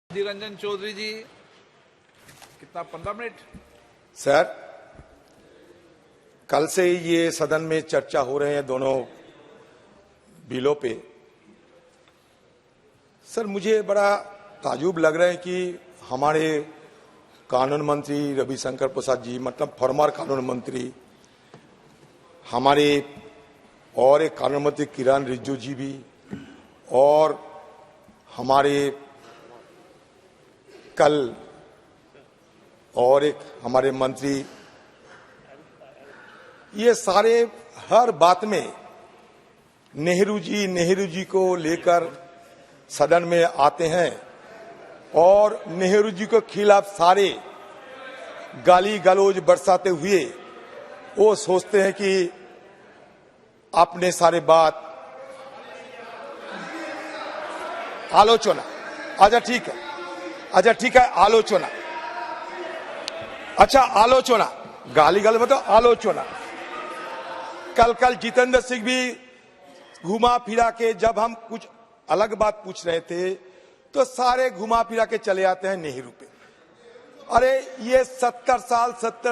अधीर रंजन चौधरी जी, कितना 15 minute? Sir, कल से ही ये सदन में चर्चा हो रहे हैं दोनों बिलों पे। सर, मुझे बड़ा ताजुब लग रहा है कि हमारे कानून मंत्री रविशंकर प्रसाद जी, मतलब फॉर्मर कानून मंत्री, हमारे और एक कानून मंत्री किरण रिजिजू जी भी, और हमारे कल और एक हमारे मंत्री, ये सारे हर बात में नेहरू जी को लेकर सदन में आते हैं और नेहरू जी के खिलाफ सारे गाली गलौज बरसाते हुए वो सोचते हैं कि आपने सारे बात आलोचना, अच्छा ठीक है, आलोचना, अच्छा आलोचना, गाली गलौज मतलब आलोचना। कल जितेंद्र सिंह भी घुमा फिरा के, जब हम कुछ अलग बात पूछ रहे थे तो सारे घुमा फिरा के चले आते हैं नेहरू पे। अरे ये 70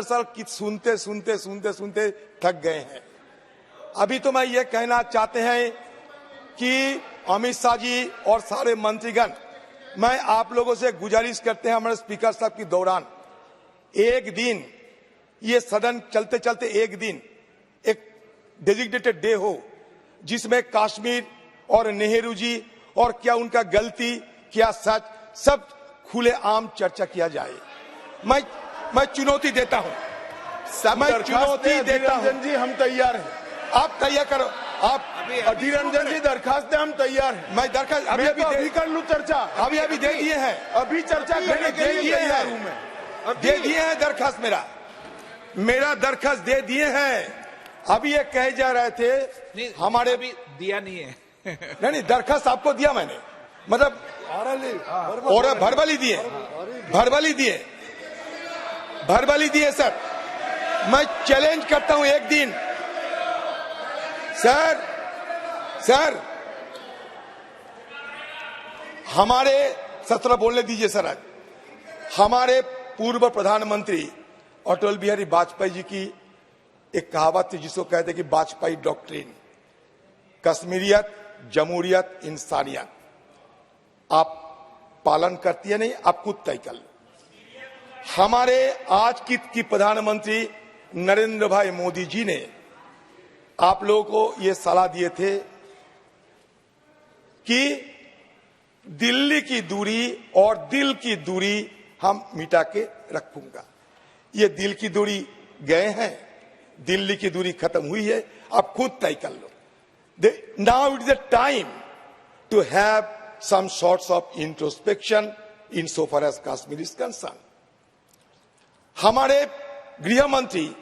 साल की सुनते थक गए हैं। अभी तो मैं ये कहना चाहते हैं कि अमित शाह जी और सारे मंत्रीगण, मैं आप लोगों से गुजारिश करते हैं, हमारे स्पीकर साहब की दौरान एक दिन ये सदन चलते चलते एक दिन एक डेजिग्नेटेड डे हो जिसमें कश्मीर और नेहरू जी और क्या उनका गलती क्या सच सब खुले आम चर्चा किया जाए। मैं चुनौती देता हूं, मैं चुनौती देता हूं जी, हम तैयार हैं। आप तैयार करो, आप अधीर रंजन जी दरखास्त हम तैयार हैं। मैं दरखास्त अभी कर लूं चर्चा, अभी दे दिए हैं, अभी चर्चा करने के लिए तैयार हूं मैं। दे दिए हैं दरखास्त, मेरा दरखास्त दे दिए हैं। अभी ये कहे जा रहे थे नहीं, हमारे अभी दिया नहीं है। नहीं, दरखास्त आपको दिया मैंने, मतलब और भरबली दिए सर। मैं चैलेंज करता हूं एक दिन सर हमारे सत्र बोलने दीजिए सर। आज हमारे पूर्व प्रधानमंत्री अटल बिहारी वाजपेयी जी की एक कहावत थी जिसको कहते कि वाजपेयी डॉक्ट्रिन, कश्मीरियत, जमहूरियत, इंसानियत। आप पालन करती है नहीं, आप खुद तय कर लो। हमारे आज की प्रधानमंत्री नरेंद्र भाई मोदी जी ने आप लोगों को ये सलाह दिए थे कि दिल्ली की दूरी और दिल की दूरी हम मिटा के रखूंगा। ये दिल की दूरी गए हैं, दिल्ली की दूरी खत्म हुई है, आप खुद तय कर लो। Now it is the time to have some sorts of introspection in so far as Kashmir is concern. हमारे गृह मंत्री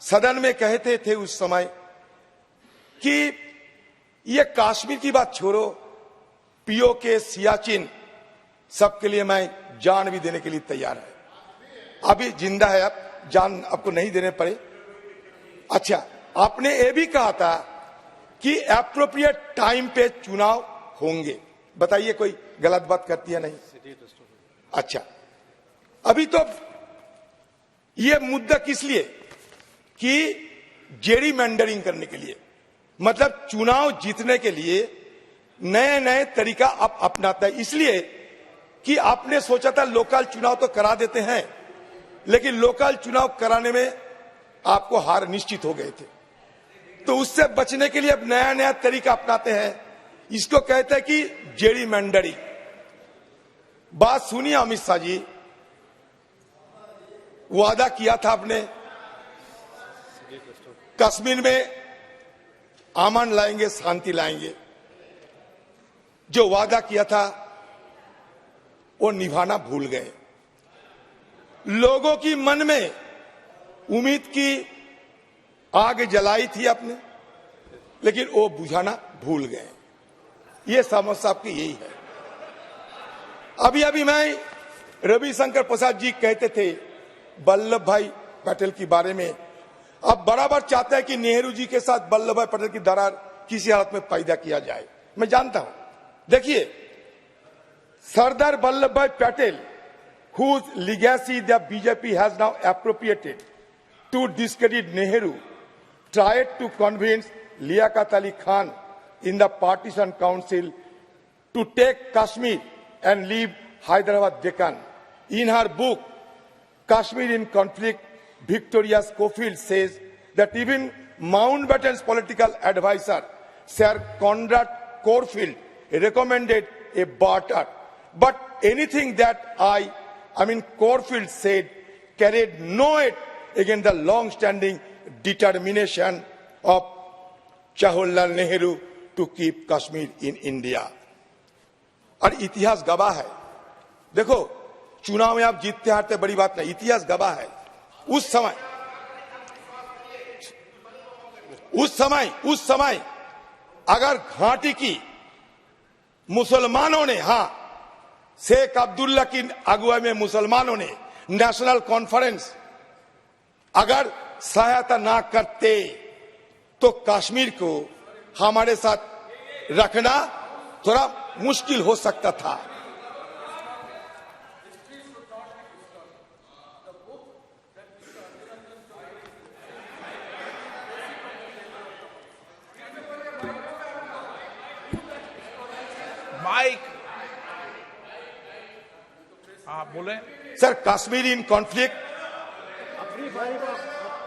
सदन में कहते थे उस समय कि ये कश्मीर की बात छोड़ो, पीओ के सियाचिन सबके लिए मैं जान भी देने के लिए तैयार है। अभी जिंदा है, अब जान आपको नहीं देने पड़े। अच्छा, आपने ये भी कहा था कि एप्रोप्रिएट टाइम पे चुनाव होंगे। बताइए कोई गलत बात करती है नहीं? अच्छा, अभी तो ये मुद्दा किस लिए कि जेरीमैंडरिंग करने के लिए, मतलब चुनाव जीतने के लिए नए तरीका आप अपनाता है। इसलिए कि आपने सोचा था लोकल चुनाव तो करा देते हैं, लेकिन लोकल चुनाव कराने में आपको हार निश्चित हो गए थे, तो उससे बचने के लिए अब नया तरीका अपनाते हैं। इसको कहते हैं कि जेरीमैंडरिंग। बात सुनिए अमित शाह जी, वादा किया था आपने कश्मीर में अमन लाएंगे, शांति लाएंगे। जो वादा किया था वो निभाना भूल गए। लोगों की मन में उम्मीद की आग जलाई थी आपने, लेकिन वो बुझाना भूल गए। ये समस्या आपकी यही है। अभी मैं रविशंकर प्रसाद जी कहते थे वल्लभ भाई पटेल के बारे में, अब बराबर चाहते हैं कि नेहरू जी के साथ वल्लभ भाई पटेल की दरार किसी हालत में पैदा किया जाए। मैं जानता हूं, देखिए Sardar Vallabhbhai Patel, whose legacy the BJP has now appropriated to discredit Nehru, tried to convince Liaquat Ali Khan in the Partition Council to take Kashmir and leave Hyderabad Deccan. In her book, Kashmir in Conflict, Victoria Schofield says that even Mountbatten's political advisor, Sir Conrad Corfield, recommended a barter. But anything that Corfield said carried no weight against the long-standing determination of Jawaharlal Nehru to keep Kashmir in India. और इतिहास गवाह है। देखो, चुनाव में आप जीतते हारते बड़ी बात नहीं, इतिहास गवाह है। उस समय अगर घाटी की मुसलमानों ने, शेख अब्दुल्ला की अगुवाई में मुसलमानों ने नेशनल कॉन्फ्रेंस अगर सहायता ना करते तो कश्मीर को हमारे साथ रखना थोड़ा मुश्किल हो सकता था। माइक, बोले sir, Kashmir in conflict,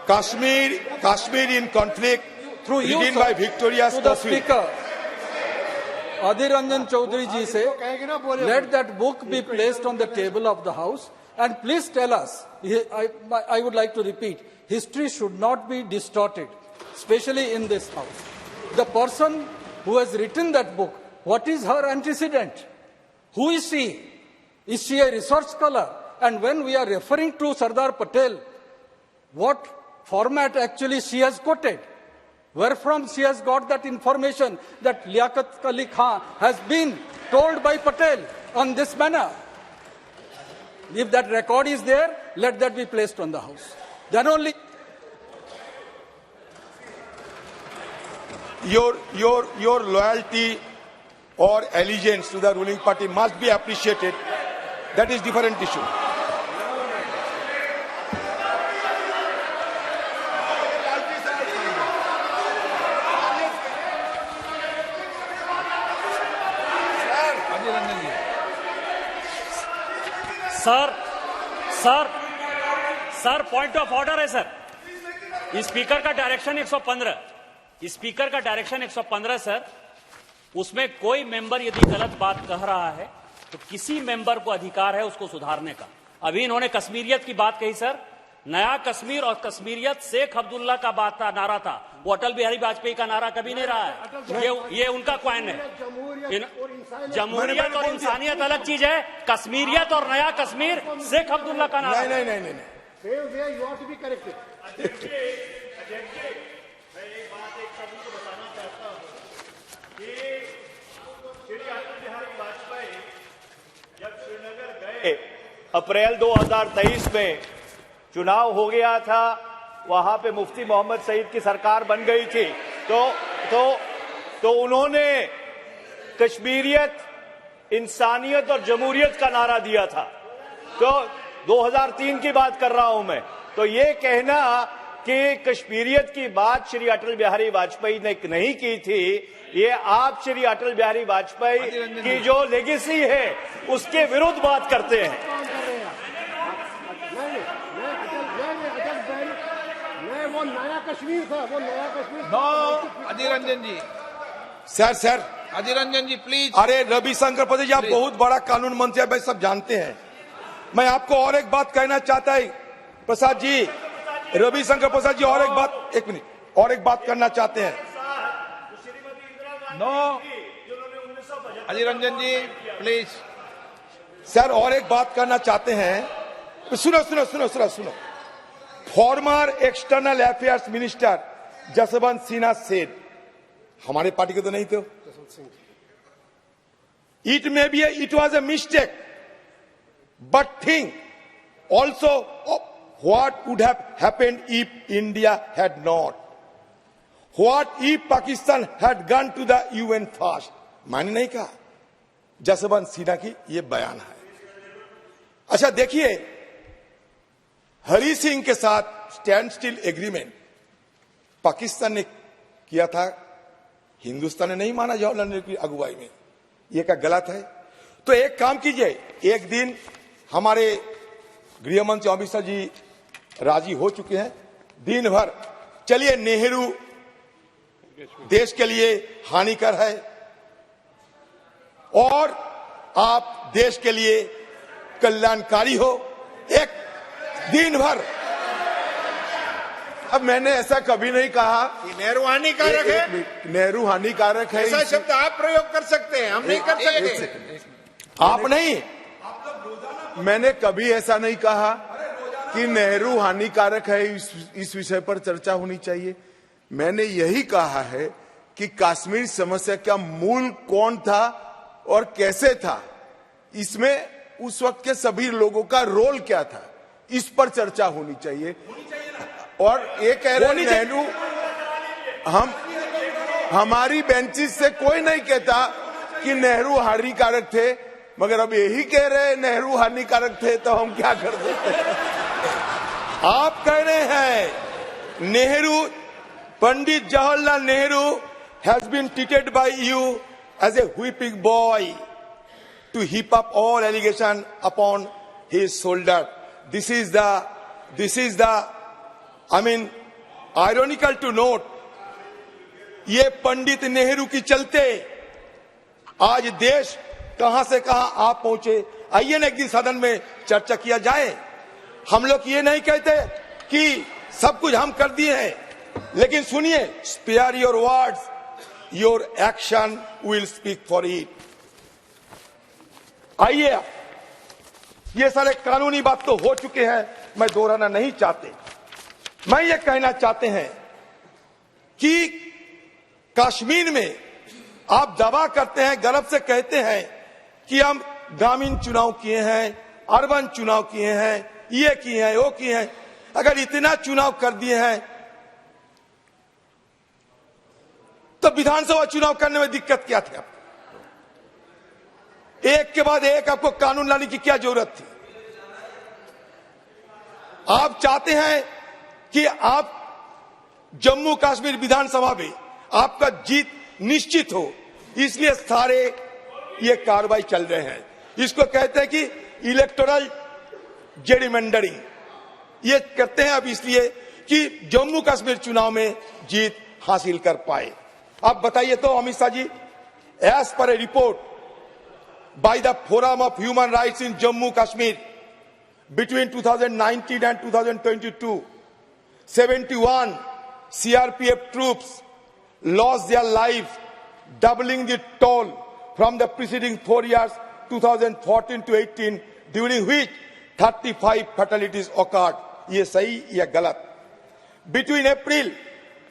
Kashmir in conflict, through you, written sir, by Victoria to the Schofield. speaker. Adhir Ranjan Chaudhary ji say, let that book be placed on the table of the house and please tell us, I would like to repeat, history should not be distorted, especially in this house. The person who has written that book, what is her antecedent? Who is she? Is she a research scholar? And when we are referring to Sardar Patel, what format actually she has quoted? Where from she has got that information that Liaquat Ali Khan has been told by Patel on this manner? If that record is there, let that be placed on the house. Then only. Your loyalty or allegiance to the ruling party must be appreciated. That is different issue. Sir point of order है sir. Speaker का direction 115 sir, उसमें कोई member यदि गलत बात कह रहा है तो किसी मेंबर को अधिकार है उसको सुधारने का। अभी इन्होंने कश्मीरियत की बात कही सर, नया कश्मीर और कश्मीरियत शेख अब्दुल्ला का बात था, नारा था, वो अटल बिहारी वाजपेयी का नारा कभी नहीं रहा है। ये उनका क्वाइन है। जमहूरियत और इंसानियत अलग चीज है, कश्मीरियत और नया कश्मीर शेख अब्दुल्ला का नारा। नहीं। अप्रैल 2023 में चुनाव हो गया था, वहां पे मुफ्ती मोहम्मद सईद की सरकार बन गई थी, तो उन्होंने कश्मीरियत, इंसानियत और जमहूरियत का नारा दिया था। तो 2003 की बात कर रहा हूं मैं। तो ये कहना कि कश्मीरियत की बात श्री अटल बिहारी वाजपेयी ने नहीं की थी, ये आप श्री अटल बिहारी वाजपेयी की जो लेगेसी है उसके विरुद्ध बात करते हैं। वो नया कश्मीर था, वो नया Kashmir. No, Adhir Ranjan ji. Sir, Adhir Ranjan ji please. अरे रविशंकर प्रसाद जी, आप बहुत बड़ा कानून मंत्री है, भाई सब जानते हैं। मैं आपको और एक बात कहना चाहता है प्रसाद जी, रविशंकर प्रसाद जी, और एक बात, एक मिनट, और एक बात करना चाहते हैं। No, Adhir Ranjan ji please. Sir, और एक बात करना चाहते हैं। सुनो। Former external affairs minister Jaswant Sinha said, हमारे पार्टी के तो नहीं थे, it was a mistake, but think also what would have happened if India had not, what if Pakistan had gone to the UN first. मैंने नहीं कहा, जसवंत सिन्हा की ये बयान है। अच्छा देखिए, हरि सिंह के साथ स्टैंड स्टिल एग्रीमेंट पाकिस्तान ने किया था, हिंदुस्तान ने नहीं माना जवाहरलाल नेहरू की अगुवाई में, ये क्या गलत है? तो एक काम कीजिए, एक दिन हमारे गृह मंत्री अमित शाह जी राजी हो चुके हैं, दिन भर चलिए, नेहरू देश के लिए हानिकर है और आप देश के लिए कल्याणकारी हो, एक दिन भर। अब मैंने ऐसा कभी नहीं कहा नेहरू हानिकारक है, नेहरू हानिकारक है, ऐसा शब्द आप प्रयोग कर सकते हैं, हम नहीं कर सकते। आप नहीं, मैंने कभी ऐसा नहीं कहा कि नेहरू हानिकारक है, इस विषय पर चर्चा होनी चाहिए। मैंने यही कहा है कि कश्मीर समस्या का मूल कौन था और कैसे था, इसमें उस वक्त के सभी लोगों का रोल क्या था, इस पर चर्चा होनी चाहिए। और ये कह रहे हैं नेहरू, हमारी बेंचेस से कोई नहीं कहता कि नेहरू हानिकारक थे, मगर अब यही कह रहे हैं नेहरू हानिकारक थे, तो हम क्या कर सकते हैं? आप कह रहे हैं Nehru, Pandit Jawaharlal Nehru has been treated by you as a whipping boy to heap up all allegation upon his shoulder. This is the I mean, ironical to note, ये पंडित नेहरू की चलते आज देश कहां से कहां आप पहुंचे। आइए ना एक दिन सदन में चर्चा किया जाए। हम लोग ये नहीं कहते कि सब कुछ हम कर दिए हैं, लेकिन सुनिए, spare your words, your action will speak for it. आइए, ये सारे कानूनी बात तो हो चुके हैं, मैं दोहराना नहीं चाहते। मैं ये कहना चाहते हैं कि कश्मीर में आप दावा करते हैं, गर्व से कहते हैं कि हम ग्रामीण चुनाव किए हैं, अर्बन चुनाव किए हैं, ये किए हैं, वो किए हैं। अगर इतना चुनाव कर दिए हैं तो विधानसभा चुनाव करने में दिक्कत क्या थी? एक के बाद एक आपको कानून लाने की क्या जरूरत थी? आप चाहते हैं कि आप जम्मू कश्मीर विधानसभा में आपका जीत निश्चित हो, इसलिए सारे ये कार्रवाई चल रहे हैं। इसको कहते हैं कि इलेक्टोरल जेरिमेंडरिंग। ये करते हैं अब इसलिए कि जम्मू कश्मीर चुनाव में जीत हासिल कर पाए। आप बताइए तो Amit Shah ji, as per a report by the forum of human rights in Jammu Kashmir between 2019 and 2022, 71 CRPF troops lost their lives, doubling the toll from the preceding 4 years, 2014 to 18, during which 35 fatalities occurred. ये सही या गलत? Between April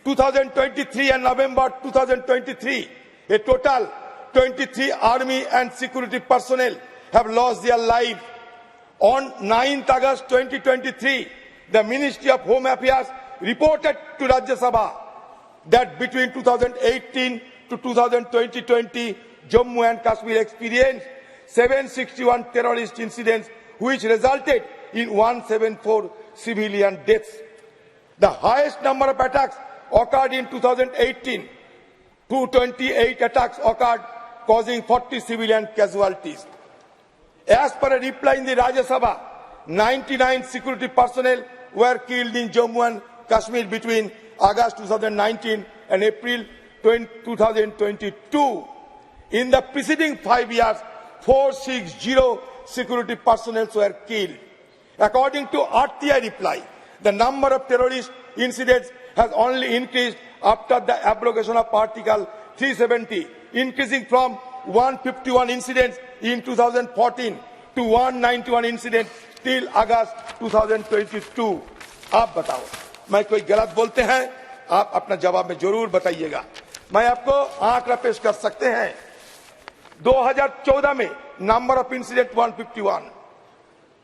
2023 and November 2023, a total 23 army and security personnel have lost their lives. On 9th August 2023, the Ministry of Home Affairs reported to Rajya Sabha that between 2018 to 2020, Jammu and Kashmir experienced 761 terrorist incidents, which resulted in 174 civilian deaths. The highest number of attacks occurred in 2018. 228 attacks occurred, causing 40 civilian casualties. As per a reply in the Rajya Sabha, 99 security personnel were killed in Jammu and Kashmir between August 2019 and April 2022. In the preceding 5 years, 460 security personnel were killed. According to RTI reply, the number of terrorist incidents has only increased after the abrogation of Article 370, increasing from 151 incidents in 2014 to 191 incidents till August 2022. आप बताओ, मैं कोई गलत बोलते हैं? आप अपना जवाब में जरूर बताइएगा। मैं आपको आंकड़ा पेश कर सकते हैं। 2014 में नंबर ऑफ इंसिडेंट 151,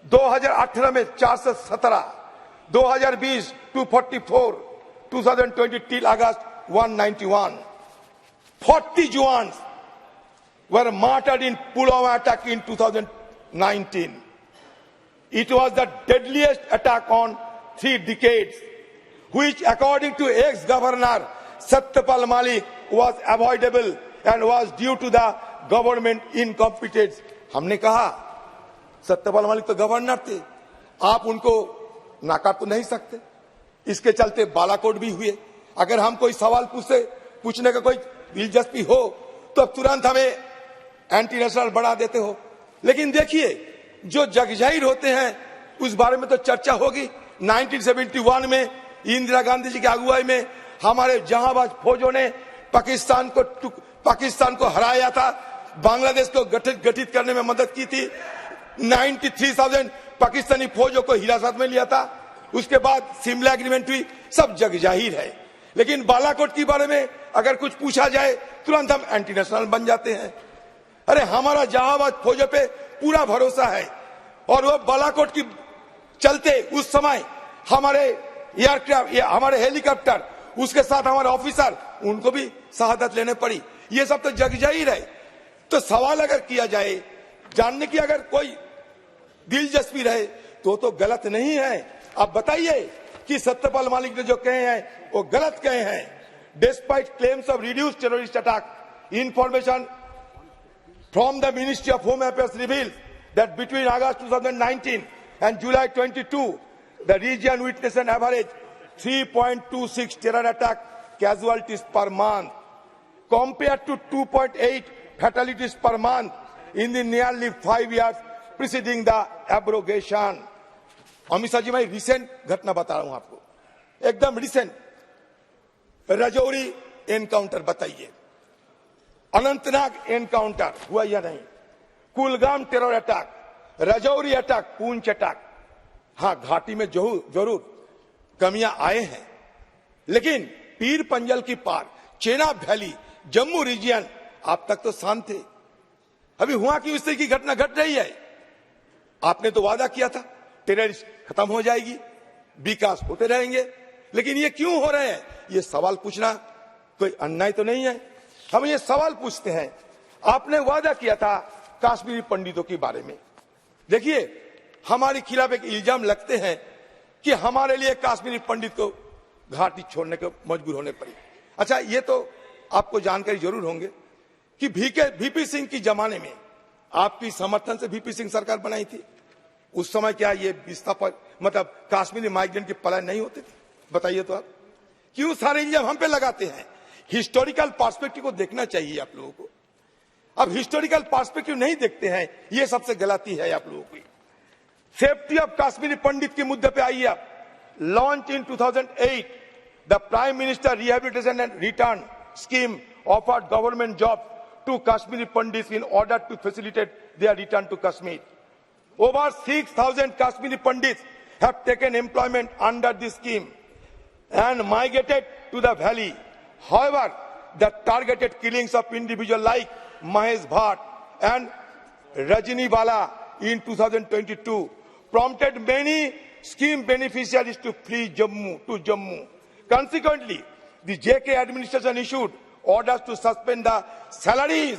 2018 में 417, 2020 244, 2020 till August 191. 40 jawans were martyred in Pulwama attack in 2019. It was the deadliest attack on 3 decades, which according to ex-governor Satyapal Malik was avoidable and was due to the government incompetence. हमने कहा सत्यपाल मलिक तो governor थे, आप उनको नाकार तो नहीं सकते। इसके चलते बालाकोट भी हुए। अगर हम कोई सवाल पूछने का कोई दिलचस्पी हो तो तुरंत हमें एंटी नेशनल बढ़ा देते हो। लेकिन देखिए, जो जगजाहिर होते हैं उस बारे में तो चर्चा होगी। 1971 में इंदिरा गांधी जी की अगुवाई में हमारे जहांबाज फौजों ने पाकिस्तान को हराया था, बांग्लादेश को गठित करने में मदद की थी। 93,000 पाकिस्तानी फौजों को हिरासत में लिया था। उसके बाद शिमला एग्रीमेंट हुई, सब जग जाहिर है। लेकिन बालाकोट के बारे में अगर कुछ पूछा जाए तुरंत हम एंटी नेशनल बन जाते हैं। अरे हमारा जहांबाज फौजों पे पूरा भरोसा है और वो बालाकोट की चलते उस समय हमारे एयरक्राफ्ट, हमारे हेलीकॉप्टर, उसके साथ हमारे ऑफिसर, उनको भी शहादत लेने पड़ी। ये सब तो जग जाहिर है। तो सवाल अगर किया जाए, जानने की अगर कोई दिलचस्पी रहे तो गलत नहीं है। आप बताइए कि सत्यपाल मलिक ने जो कहे हैं वो गलत कहे हैं। Despite claims of reduced terrorist attack, information from the Ministry of Home Affairs reveals that between August 2019 and July 22, the region witnessed an average 3.26 terror attack casualties per month, compared to 2.8 fatalities per month in the nearly 5 years preceding the abrogation. Amit Shah ji, मैं recent घटना बता रहा हूं आपको, एकदम recent. Rajouri encounter बताइए, Anantnag encounter हुआ या नहीं, Kulgam terror attack, Rajouri attack, पूंछ अटैक। हाँ, घाटी में जरूर कमियां आए हैं, लेकिन पीर पंजल की पार, चेनाब वैली, जम्मू रीजन आप तक तो शांत थे। अभी हुआ कि इस तरह की घटना घट रही है। आपने तो वादा किया था टेररिस्ट खत्म हो जाएगी, विकास होते रहेंगे, लेकिन ये क्यों हो रहे हैं? ये सवाल पूछना कोई अन्याय तो नहीं है। हम ये सवाल पूछते हैं। आपने वादा किया था कश्मीरी पंडितों के बारे में। देखिए, हमारे खिलाफ एक इल्जाम लगते हैं कि हमारे लिए कश्मीरी पंडित को घाटी छोड़ने को मजबूर होने पड़ी। अच्छा, ये तो आपको जानकारी जरूर होंगे कि वीपी सिंह की जमाने में आपकी समर्थन से वीपी सिंह सरकार बनाई थी। उस समय क्या ये विस्थापन मतलब कश्मीरी माइग्रेंट के पलायन नहीं होते थे? बताइए तो आप क्यों सारे इल्जाम हम पे लगाते हैं? हिस्टोरिकल पर्सपेक्टिव को देखना चाहिए आप लोगों को। अब हिस्टोरिकल पर्सपेक्टिव नहीं देखते हैं, ये सबसे गलती है आप लोगों की। सेफ्टी ऑफ कश्मीरी पंडित के मुद्दे पे आइए आप। Launch in 2008 the prime minister rehabilitation and return scheme offered government job to Kashmiri Pandit in order to facilitate their return to Kashmir. Over 6,000 Kashmiri Pandits have taken employment under this scheme and migrated to the valley. However, the targeted killings of individuals like Mahesh Bhatt and Rajini Bala in 2022 prompted many scheme beneficiaries to flee Jammu. Consequently, the JK administration issued orders to suspend the salaries.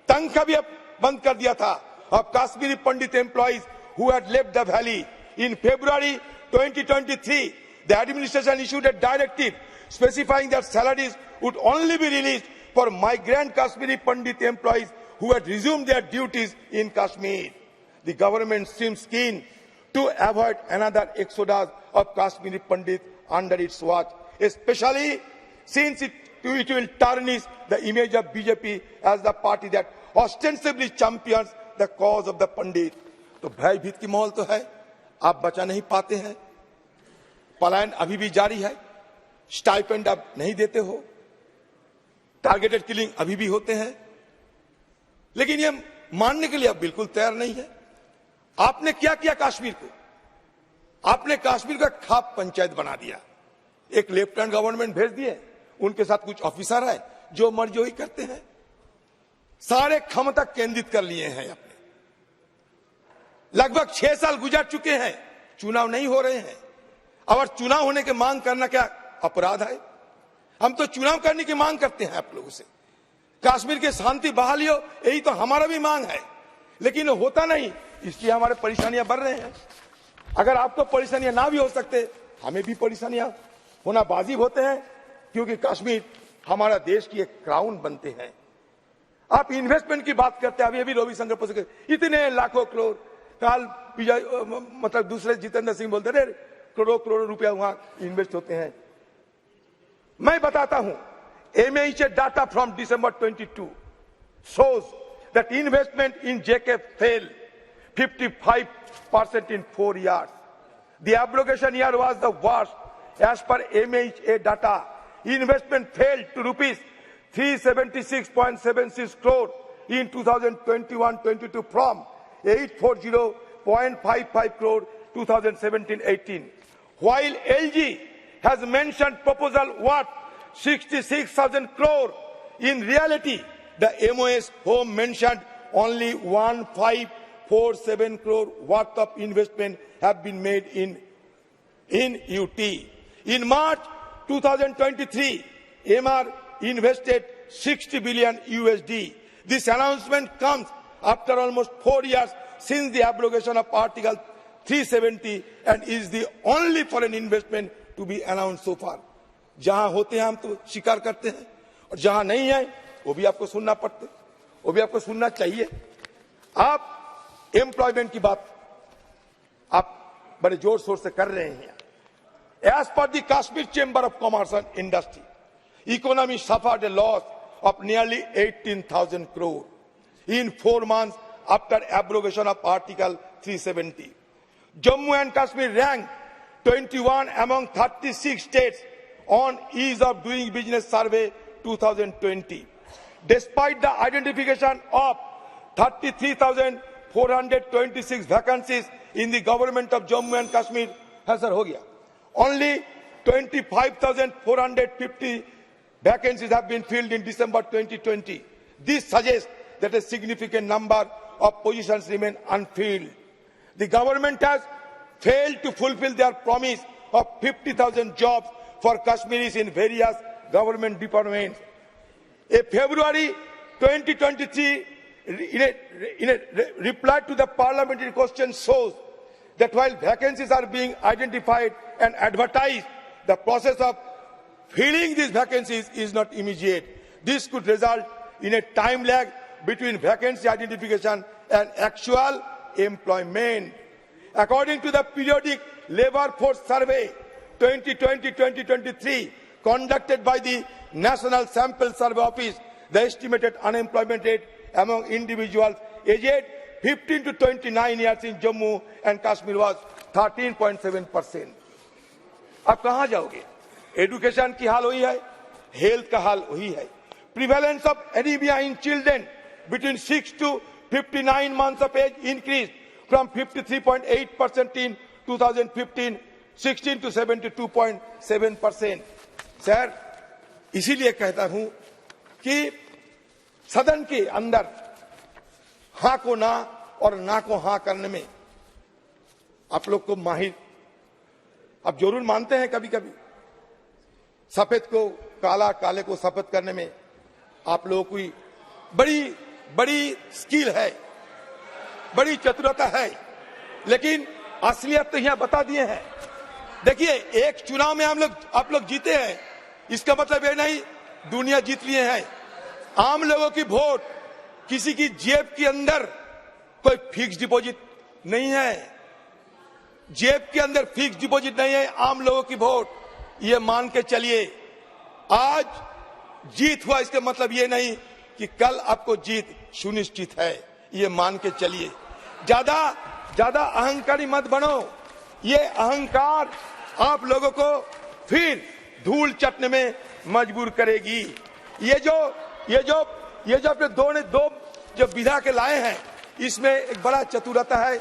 तनख्वाह भी बंद कर दिया था of Kashmiri Pandit employees who had left the valley. In February 2023, the administration issued a directive specifying that salaries would only be released for migrant Kashmiri Pandit employees who had resumed their duties in Kashmir. The government seems keen to avoid another exodus of Kashmiri Pandit under its watch, especially since it will tarnish the image of BJP as the party that ostensibly champions the cause of the Pandit. तो भयभीत की माहौल तो है, आप बचा नहीं पाते हैं, पलायन अभी भी जारी है, स्टाइपेंड आप नहीं देते हो, टारगेटेड किलिंग अभी भी होते हैं, लेकिन ये मानने के लिए आप बिल्कुल तैयार नहीं है। आपने क्या किया कश्मीर को? आपने कश्मीर का खाप पंचायत बना दिया। एक लेफ्टिनेंट गवर्नमेंट भेज दिए, उनके साथ कुछ ऑफिसर है जो मर्जी वही करते हैं। सारे क्षमता केंद्रित कर लिए हैं अपने। लगभग 6 साल गुजर चुके हैं, चुनाव नहीं हो रहे हैं। और चुनाव होने की मांग करना क्या अपराध है? हम तो चुनाव करने की मांग करते हैं आप लोगों से। कश्मीर की शांति बहाली हो, यही तो हमारा भी मांग है, लेकिन होता नहीं, इसलिए हमारे परेशानियां बढ़ रहे हैं। अगर आपको परेशानियां ना भी हो सकते, हमें भी परेशानियां होना वाजिब होते हैं, क्योंकि कश्मीर हमारा देश की एक क्राउन बनते हैं। आप इन्वेस्टमेंट की बात करते हैं, अभी रविशंकर प्रसाद इतने लाखों करोड़, काल मतलब दूसरे जितेंद्र सिंह बोलते रहे करोड़ों रुपया वहां इन्वेस्ट होते हैं। मैं बताता हूं, MHA data from December 22 shows that investment in JK fell 55% in 4 years. The abrogation year was the worst. As per MHA data, investment fell to rupees 376.76 crore in 2021-22 from 840.55 crore 2017-18. While LG has mentioned proposal worth 66,000 crore, in reality, the MOS home mentioned only 1547 crore worth of investment have been made in UT. In March 2023, MR invested 60 billion USD. This announcement comes after almost 4 years since the abrogation of Article 370 and is the only foreign investment to be announced so far. जहां होते हैं हम तो स्वीकार करते हैं, और जहां नहीं है वो भी आपको सुनना पड़ते, वो भी आपको सुनना चाहिए। आप एम्प्लॉयमेंट की बात आप बड़े जोर शोर से कर रहे हैं। As per the Kashmir Chamber of Commerce and Industry, economy suffered a loss of nearly 18,000 crore in 4 months after abrogation of Article 370. Jammu and Kashmir ranked 21 among 36 states on Ease of Doing Business Survey 2020. Despite the identification of 33,426 vacancies in the government of Jammu and Kashmir, only 25,450 vacancies have been filled in December 2020. This suggests that a significant number of positions remain unfilled. The government has failed to fulfill their promise of 50,000 jobs for Kashmiris in various government departments. A February 2023 in a reply to the parliamentary question shows that while vacancies are being identified and advertised, the process of filling these vacancies is not immediate. This could result in a time lag between vacancy identification and actual employment. According to the periodic Labour Force Survey 2020-2023 conducted by the National Sample Survey Office, the estimated unemployment rate among individuals aged 15 to 29 years in Jammu and Kashmir was 13.7%. अब कहां जाओगे? Education की हाल वही है, health का हाल वही है। Prevalence of anemia in children between 6 to 59 months of age increased from 53.8% in 2015-16 to 72.7%. Sir, इसीलिए कहता हूं कि सदन के अंदर हाँ को ना और ना को हाँ करने में आप लोग को माहिर, आप जरूर मानते हैं कभी कभी, सफेद को काला, काले को सफेद करने में आप लोगों की बड़ी स्किल है, बड़ी चतुरता है, लेकिन असलियत तो यहां बता दिए हैं। देखिए, एक चुनाव में आप लोग जीते हैं, इसका मतलब ये नहीं दुनिया जीत लिए हैं। आम लोगों की वोट किसी की जेब के अंदर कोई फिक्स डिपॉजिट नहीं है, जेब के अंदर फिक्स डिपॉजिट नहीं है आम लोगों की वोट। ये मान के चलिए, आज जीत हुआ इसका मतलब ये नहीं कि कल आपको जीत सुनिश्चित है, ये मान के चलिए। ज्यादा अहंकारी मत बनो, ये अहंकार आप लोगों को फिर धूल चटने में मजबूर करेगी। ये जो अपने दो जो विधा के लाए हैं, इसमें एक बड़ा चतुरता है।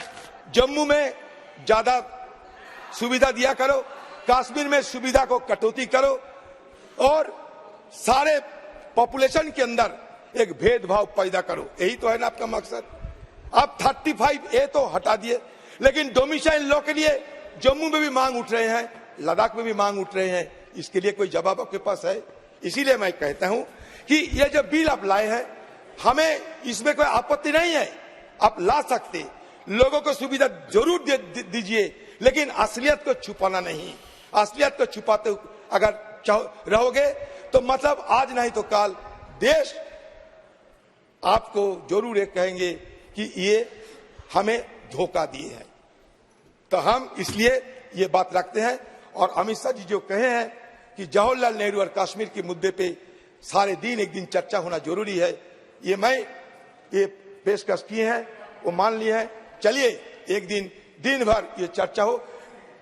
जम्मू में ज्यादा सुविधा दिया करो, कश्मीर में सुविधा को कटौती करो, और सारे पॉपुलेशन के अंदर एक भेदभाव पैदा करो। यही तो है ना आपका मकसद। आप 35A तो हटा दिए, लेकिन डोमिसाइल लॉ के लिए जम्मू में भी मांग उठ रहे हैं, लद्दाख में भी मांग उठ रहे हैं। इसके लिए कोई जवाब आपके पास है? इसीलिए मैं कहता हूं कि ये जो बिल आप लाए हैं, हमें इसमें कोई आपत्ति नहीं है, आप ला सकते, लोगों को सुविधा जरूर दीजिए, लेकिन असलियत को छुपाना नहीं। असलियत को छुपाते अगर रहोगे तो मतलब आज नहीं तो कल देश आपको जरूर एक कहेंगे कि ये हमें धोखा दिए हैं। तो हम इसलिए ये बात रखते हैं। और अमित शाह जी जो कहे हैं कि जवाहरलाल नेहरू और कश्मीर के मुद्दे पे सारे दिन एक दिन चर्चा होना जरूरी है, ये पेशकश किए हैं, वो मान लिए हैं। चलिए एक दिन भर ये चर्चा हो,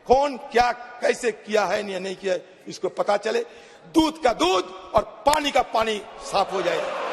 कौन क्या कैसे किया है या नहीं किया है इसको पता चले, दूध का दूध और पानी का पानी साफ हो जाए।